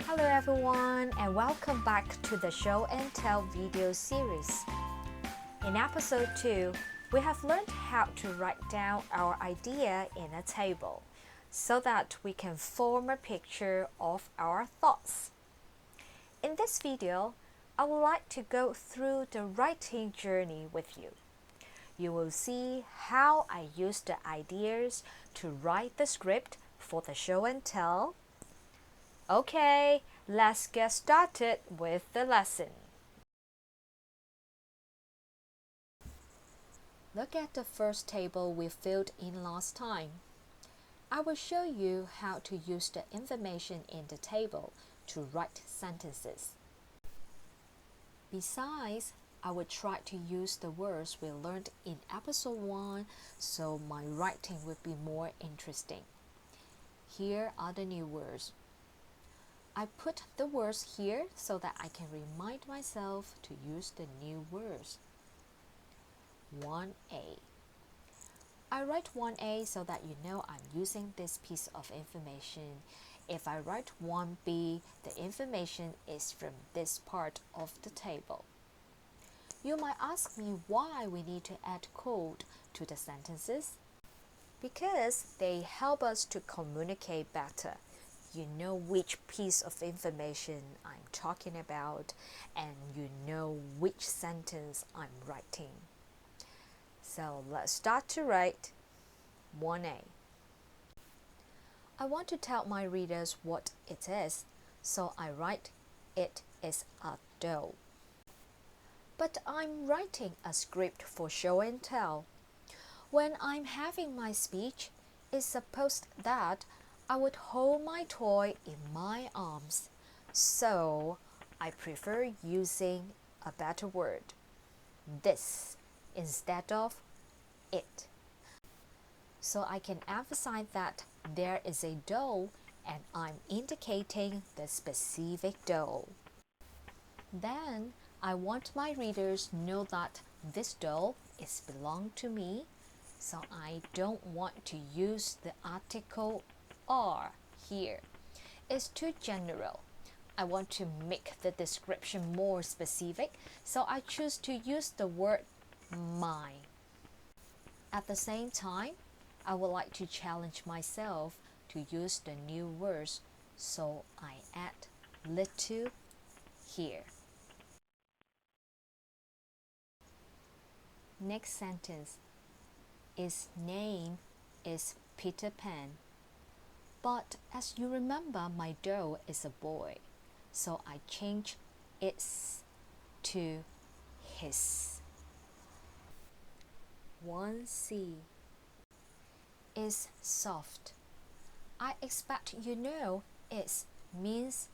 Hello everyone and welcome back to the Show and Tell video series. In episode 2, we have learned how to write down our idea in a table so that we can form a picture of our thoughts. In this video, I would like to go through the writing journey with you. You will see how I use the ideas to write the script for the show and tell. Okay, let's get started with the lesson. Look at the first table we filled in last time. I will show you how to use the information in the table to write sentences. Besides, I will try to use the words we learned in episode 1 so my writing will be more interesting. Here are the new words. I put the words here so that I can remind myself to use the new words. 1A. I write 1A so that you know I'm using this piece of information. If I write 1B, the information is from this part of the table. You might ask me why we need to add code to the sentences. Because they help us to communicate better. You know which piece of information I'm talking about and you know which sentence I'm writing. So let's start to write 1A. I want to tell my readers what it is, so I write it is a doll. But I'm writing a script for show and tell. When I'm having my speech, it's supposed that I would hold my toy in my arms, so I prefer using a better word, this, instead of it. So I can emphasize that there is a doll and I'm indicating the specific doll. Then I want my readers to know that this doll is belong to me, so I don't want to use the article are here. It's too general. I want to make the description more specific, so I choose to use the word mine. At the same time, I would like to challenge myself to use the new words, so I add little here. Next sentence. Its name is Peter Pan. But as you remember, my doll is a boy, so I change its to his. 1C is soft. I expect you know it means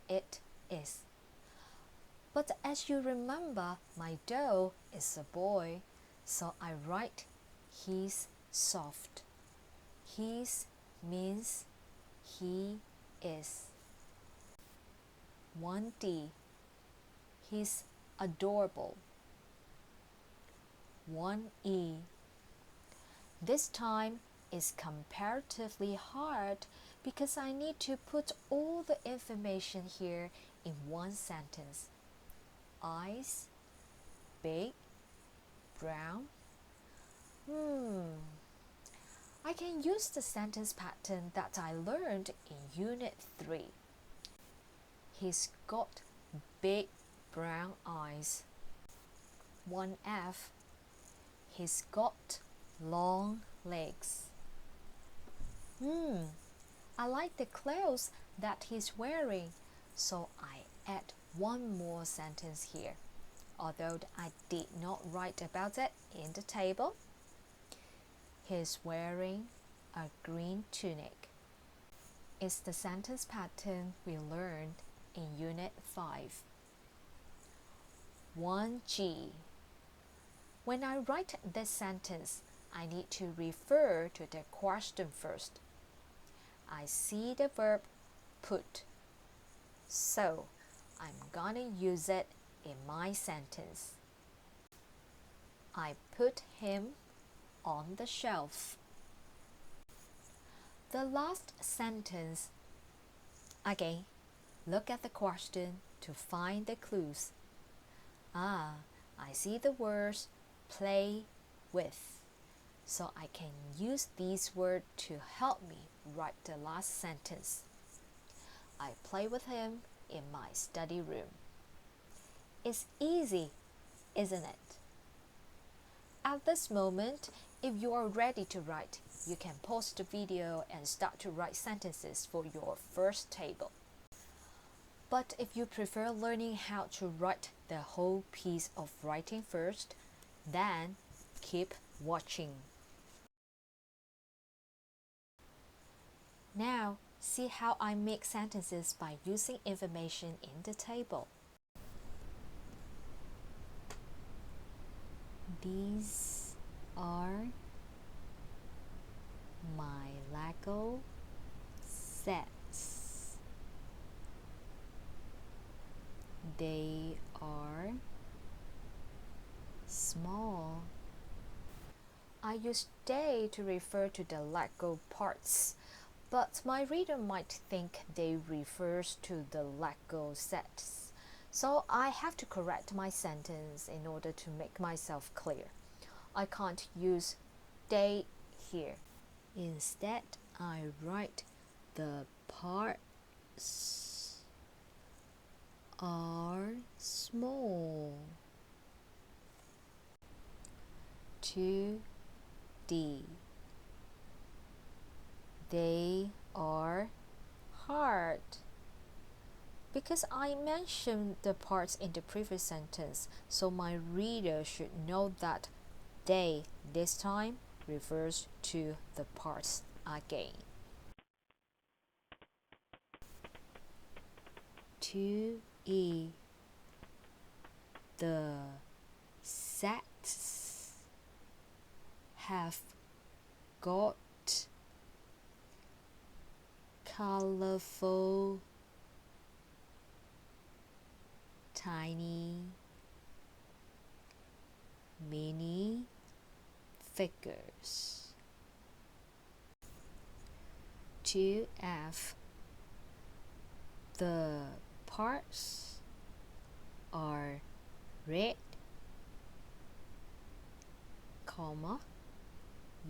it is. But as you remember, my doll is a boy, so I write he's soft. His means he is. 1D. He's adorable. 1E. This time is comparatively hard because I need to put all the information here in one sentence. Eyes, big, brown. I can use the sentence pattern that I learned in Unit 3. He's got big brown eyes. 1F. He's got long legs. I like the clothes that he's wearing, so I add one more sentence here, although I did not write about it in the table. He's wearing a green tunic. It's the sentence pattern we learned in Unit 5. 1G. When I write this sentence, I need to refer to the question first. I see the verb put, so I'm gonna use it in my sentence. I put him on the shelf. The last sentence, again, Look at the question to find the clues. Ah, I see the words play with. So I can use these words to help me write the last sentence. I play with him in my study room. It's easy, isn't it? At this moment, if you are ready to write, you can pause the video and start to write sentences for your first table. But if you prefer learning how to write the whole piece of writing first, then keep watching. Now, see how I make sentences by using information in the table. These are my Lego sets. They are small. I use they to refer to the Lego parts, but my reader might think they refers to the Lego sets. So I have to correct my sentence in order to make myself clear. I can't use they here. Instead, I write the parts are small. 2D. They are hard. Because I mentioned the parts in the previous sentence, so my reader should know that they this time refers to the parts again. 2E. The sets have got colorful tiny mini figures. 2F. The parts are red, comma,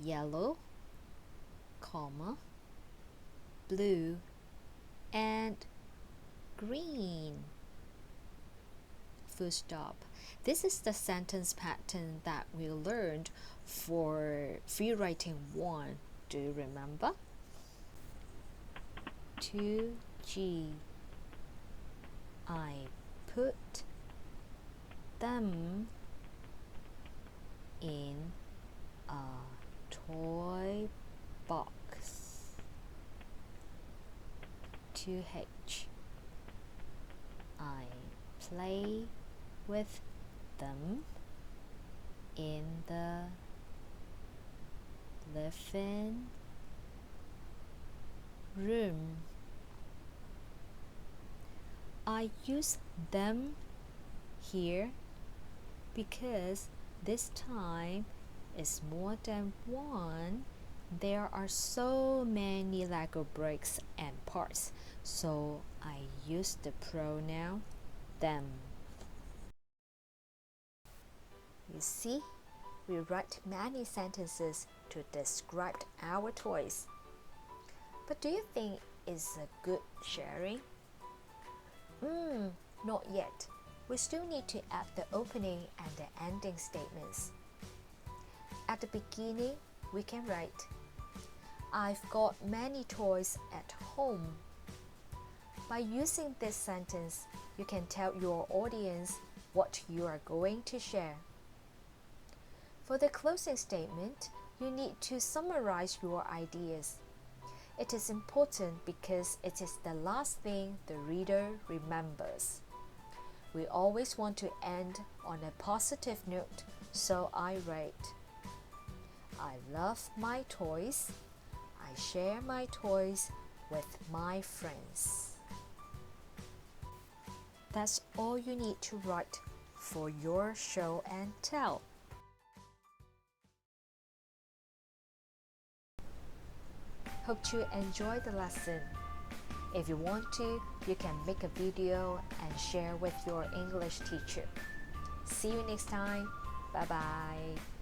yellow, comma, blue, and green. Full stop. This is the sentence pattern that we learned for free writing 1. Do you remember? 2G. I put them in a toy box. 2H. I play with them in the living room. I use them here because this time is more than one. There are so many Lego bricks and parts, so I use the pronoun them. You see, we write many sentences to describe our toys. But do you think it's a good sharing? Not yet. We still need to add the opening and the ending statements. At the beginning, we can write, I've got many toys at home. By using this sentence, you can tell your audience what you are going to share. For the closing statement, you need to summarize your ideas. It is important because it is the last thing the reader remembers. We always want to end on a positive note, so I write, I love my toys. I share my toys with my friends. That's all you need to write for your show and tell. Hope you enjoyed the lesson. If you want to, you can make a video and share with your English teacher. See you next time. Bye bye.